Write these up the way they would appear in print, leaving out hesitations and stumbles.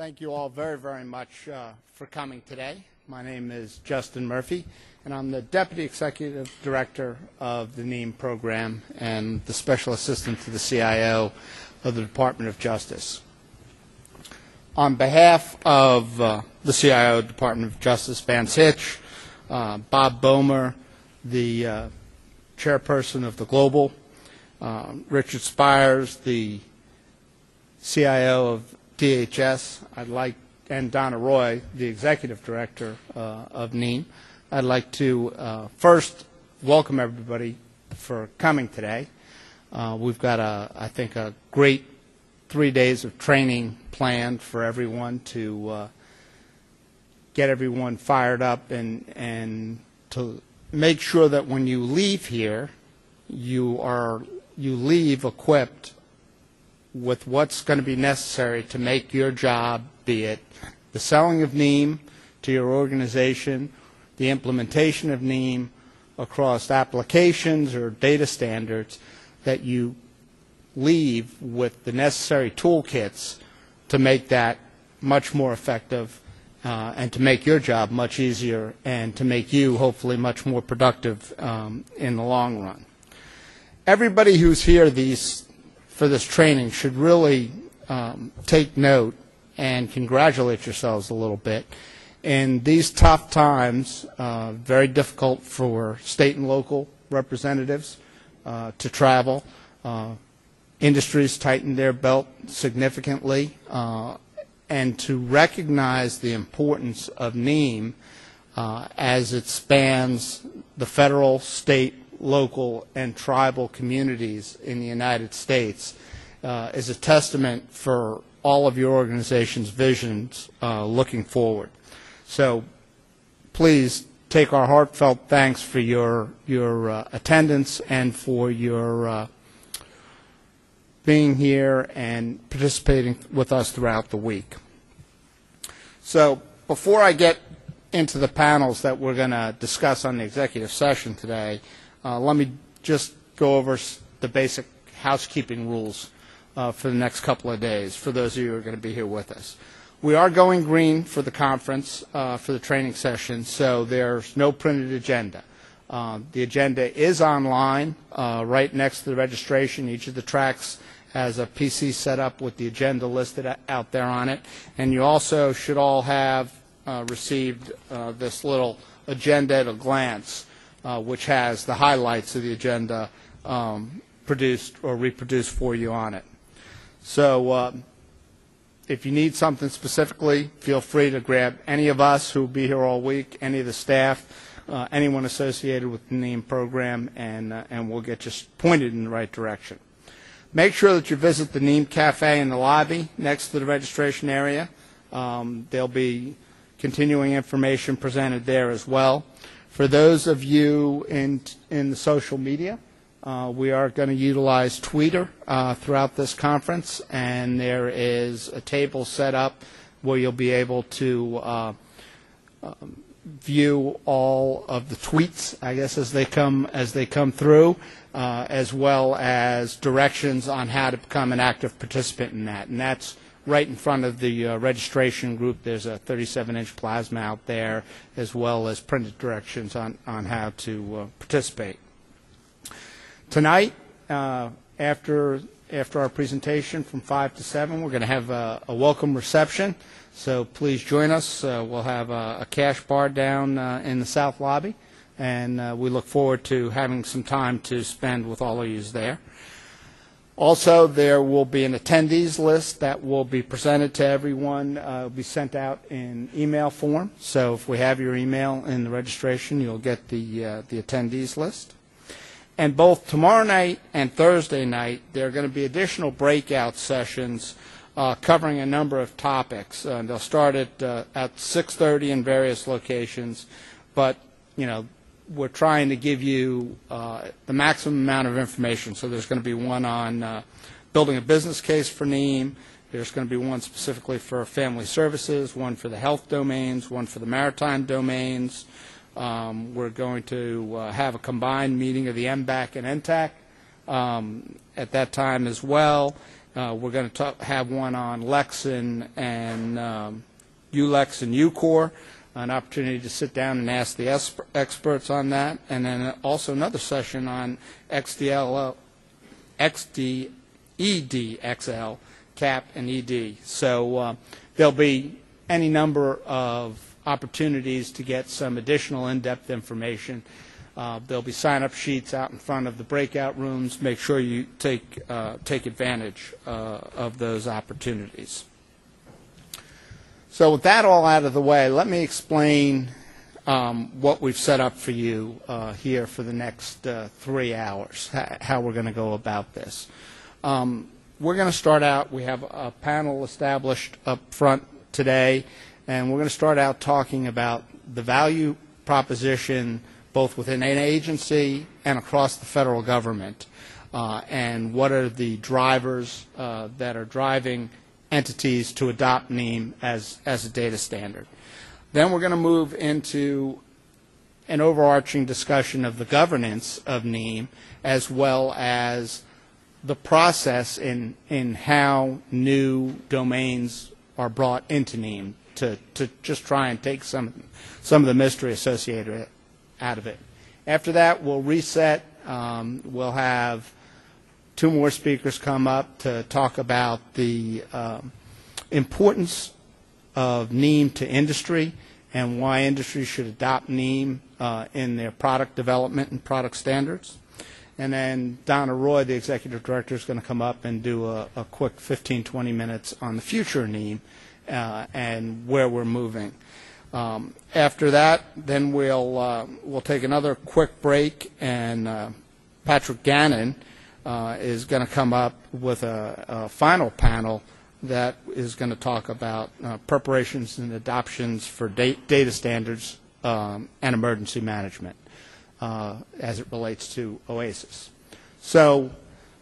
Thank you all very, very much for coming today. My name is Justin Murphy, and I'm the Deputy Executive Director of the NTE program and the Special Assistant to the CIO of the Department of Justice. On behalf of the CIO of the Department of Justice, Vance Hitch, Bob Bomer, the Chairperson of the Global, Richard Spires, the CIO of DHS, and Donna Roy, the Executive Director of NTE. I'd like to first welcome everybody for coming today. We've got, I think, a great 3 days of training planned for everyone to get everyone fired up and to make sure that when you leave here, you leave equipped with what's going to be necessary to make your job, be it the selling of NTE to your organization, the implementation of NTE across applications or data standards, that you leave with the necessary toolkits to make that much more effective and to make your job much easier and to make you hopefully much more productive in the long run. Everybody who's here for this training should really take note and congratulate yourselves a little bit. In these tough times, very difficult for state and local representatives to travel. Industries tightened their belt significantly, and to recognize the importance of NTE as it spans the federal, state, local, and tribal communities in the United States is a testament for all of your organization's visions looking forward. So please take our heartfelt thanks for your attendance and for your being here and participating with us throughout the week. So before I get into the panels that we're going to discuss on the executive session today, let me just go over the basic housekeeping rules for the next couple of days for those of you who are going to be here with us. We are going green for the conference, for the training session, so there's no printed agenda. The agenda is online right next to the registration. Each of the tracks has a PC set up with the agenda listed out there on it. And you also should all have received this little agenda at a glance, which has the highlights of the agenda produced or reproduced for you on it. So if you need something specifically, feel free to grab any of us who will be here all week, any of the staff, anyone associated with the NTE program, and we'll get you pointed in the right direction. Make sure that you visit the NTE Cafe in the lobby next to the registration area. There'll be continuing information presented there as well. For those of you in the social media, we are going to utilize Twitter throughout this conference, and there is a table set up where you'll be able to view all of the tweets, I guess, as they come through, as well as directions on how to become an active participant in that. And that's right in front of the registration group. There's a 37-inch plasma out there, as well as printed directions on how to participate. Tonight, after our presentation from 5 to 7, we're going to have a welcome reception. So please join us. We'll have a cash bar down in the south lobby, and we look forward to having some time to spend with all of you there. Also, there will be an attendees list that will be presented to everyone. It will be sent out in email form. So if we have your email in the registration, you'll get the attendees list. And both tomorrow night and Thursday night, there are going to be additional breakout sessions covering a number of topics. They'll start at 6:30 in various locations, but we're trying to give you the maximum amount of information. So there's going to be one on building a business case for NTE. There's going to be one specifically for family services, one for the health domains, one for the maritime domains. We're going to have a combined meeting of the MBAC and NTAC at that time as well. We're going to have one on Lexin and ULEX and UCore, an opportunity to sit down and ask the experts on that, and then also another session on XDEDXL, CAP, and ED. So there'll be any number of opportunities to get some additional in-depth information. There'll be sign-up sheets out in front of the breakout rooms. Make sure you take advantage of those opportunities. So with that all out of the way, let me explain what we've set up for you here for the next 3 hours, how we're going to go about this. We're going to start out, we have a panel established up front today, and we're going to start out talking about the value proposition both within an agency and across the federal government, and what are the drivers that are driving entities to adopt NEAM as a data standard. Then we're going to move into an overarching discussion of the governance of NEAM, as well as the process in how new domains are brought into NEAM to just try and take some of the mystery associated out of it. After that, we'll reset. We'll have 2 more speakers come up to talk about the importance of NEAM to industry and why industry should adopt NEAM in their product development and product standards. And then Donna Roy, the executive director, is going to come up and do a quick 15-20 minutes on the future of NEAM and where we're moving. After that, then we'll take another quick break, and Patrick Gannon is going to come up with a final panel that is going to talk about preparations and adoptions for data standards and emergency management as it relates to OASIS. So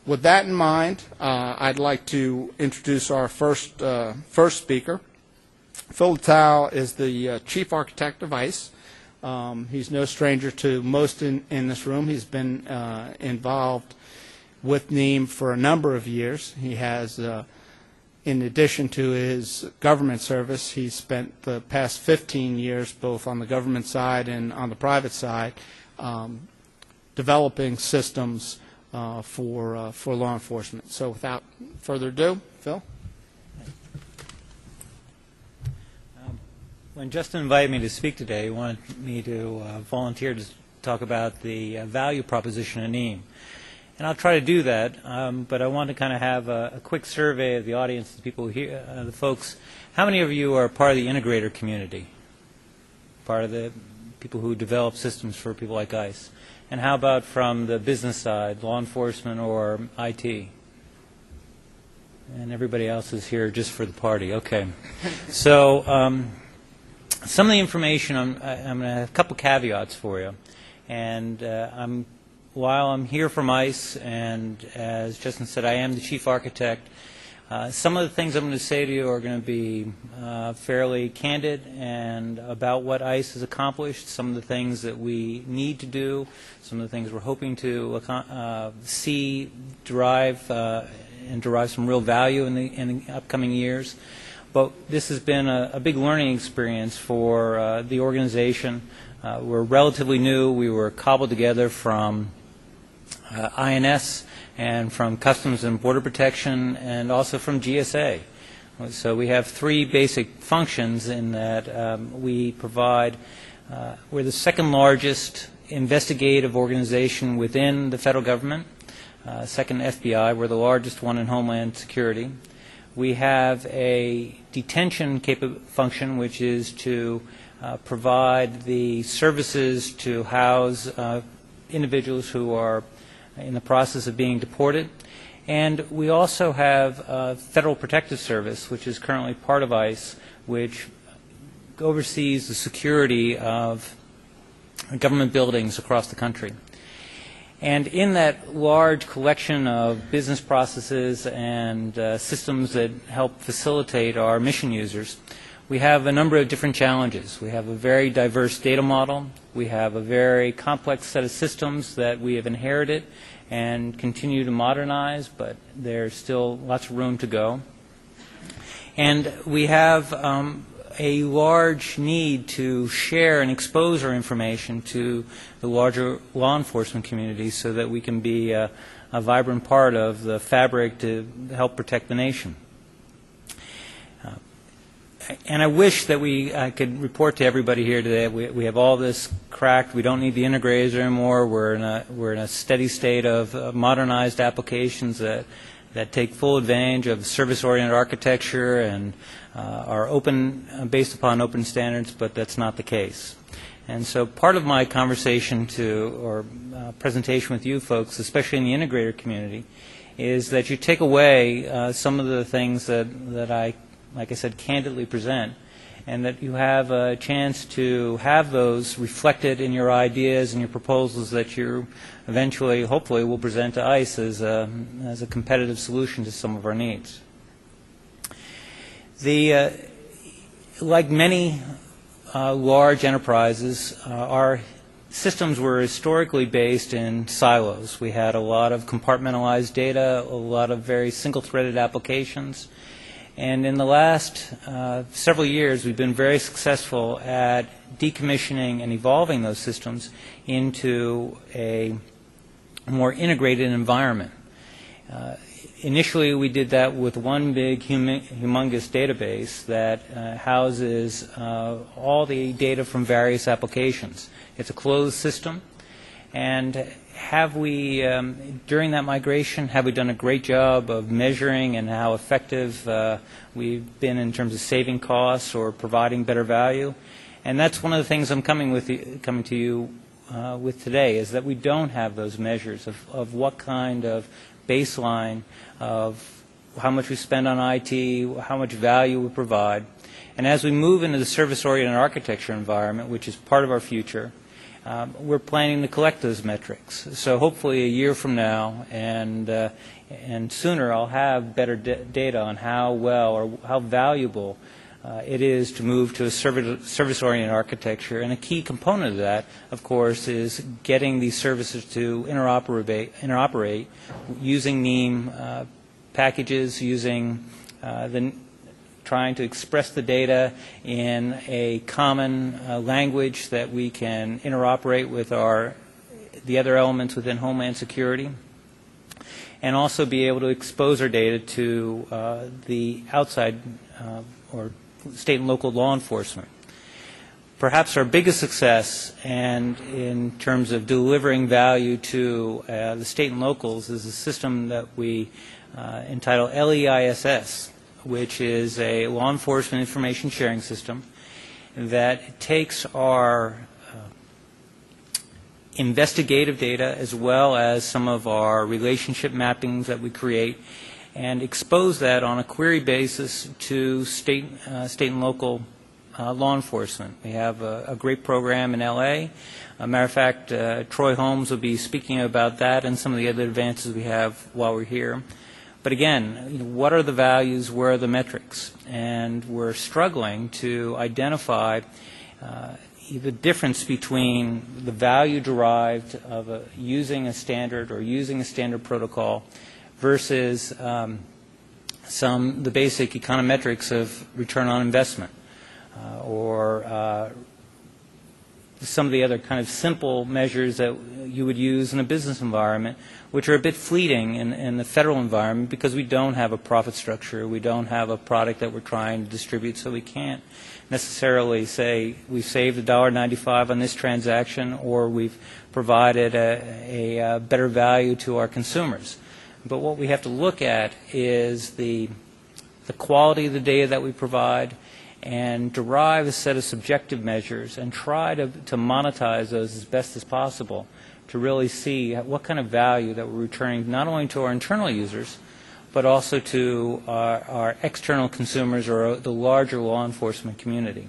with that in mind, I'd like to introduce our first speaker. Phil Littell is the chief architect of ICE. He's no stranger to most in this room. He's been involved with NEAM for a number of years. He has, in addition to his government service, he's spent the past 15 years both on the government side and on the private side developing systems for law enforcement. So without further ado, Phil. When Justin invited me to speak today, he wanted me to volunteer to talk about the value proposition of NEAM. And I'll try to do that, but I want to kind of have a quick survey of the audience, the people here, the folks. How many of you are part of the integrator community? Part of the people who develop systems for people like ICE? And how about from the business side, law enforcement or IT? And everybody else is here just for the party. Okay. So some of the information, I'm going to have a couple caveats for you. And while I'm here from ICE, and as Justin said, I am the chief architect, some of the things I'm going to say to you are going to be fairly candid and about what ICE has accomplished, some of the things that we need to do, some of the things we're hoping to see derive and derive some real value in the upcoming years. But this has been a big learning experience for the organization. We're relatively new. We were cobbled together from INS and from Customs and Border Protection and also from GSA. So we have 3 basic functions in that we provide, we're the second largest investigative organization within the federal government, second FBI, we're the largest one in Homeland Security. We have a detention function, which is to provide the services to house individuals who are in the process of being deported. And we also have Federal Protective Service, which is currently part of ICE, which oversees the security of government buildings across the country. And in that large collection of business processes and systems that help facilitate our mission users, we have a number of different challenges. We have a very diverse data model. We have a very complex set of systems that we have inherited and continue to modernize, but there's still lots of room to go. And we have a large need to share and expose our information to the larger law enforcement community so that we can be a vibrant part of the fabric to help protect the nation. And I wish that I could report to everybody here today we have all this cracked. We don't need the integrators anymore. We're in a steady state of modernized applications that take full advantage of service-oriented architecture and are open, based upon open standards, but that's not the case. And so part of my conversation presentation with you folks, especially in the integrator community, is that you take away some of the things that I, like I said, candidly present, and that you have a chance to have those reflected in your ideas and your proposals that you eventually, hopefully, will present to ICE as a competitive solution to some of our needs. Like many large enterprises, our systems were historically based in silos. We had a lot of compartmentalized data, a lot of very single-threaded applications. And in the last several years, we've been very successful at decommissioning and evolving those systems into a more integrated environment. Initially, we did that with one big humongous database that houses all the data from various applications. It's a closed system. And have we, during that migration, have we done a great job of measuring and how effective we've been in terms of saving costs or providing better value? And that's one of the things I'm coming to you with today, is that we don't have those measures of what kind of baseline of how much we spend on IT, how much value we provide. And as we move into the service-oriented architecture environment, which is part of our future, we're planning to collect those metrics. So hopefully a year from now and sooner I'll have better data on how well or how valuable it is to move to a service-oriented architecture. And a key component of that, of course, is getting these services to interoperate using NEAM packages, using trying to express the data in a common language that we can interoperate with the other elements within Homeland Security, and also be able to expose our data to the outside or state and local law enforcement. Perhaps our biggest success, and in terms of delivering value to the state and locals, is a system that we entitle LEISS, which is a law enforcement information sharing system that takes our investigative data as well as some of our relationship mappings that we create and expose that on a query basis to state and local law enforcement. We have a great program in LA. A matter of fact, Troy Holmes will be speaking about that and some of the other advances we have while we're here. But again, what are the values, where are the metrics? And we're struggling to identify the difference between the value derived of using a standard or using a standard protocol versus the basic econometrics of return on investment or some of the other kind of simple measures that you would use in a business environment, which are a bit fleeting in the federal environment because we don't have a profit structure, we don't have a product that we're trying to distribute, so we can't necessarily say we saved $1.95 on this transaction or we've provided a better value to our consumers. But what we have to look at is the quality of the data that we provide and derive a set of subjective measures and try to monetize those as best as possible to really see what kind of value that we're returning not only to our internal users but also to our external consumers or the larger law enforcement community.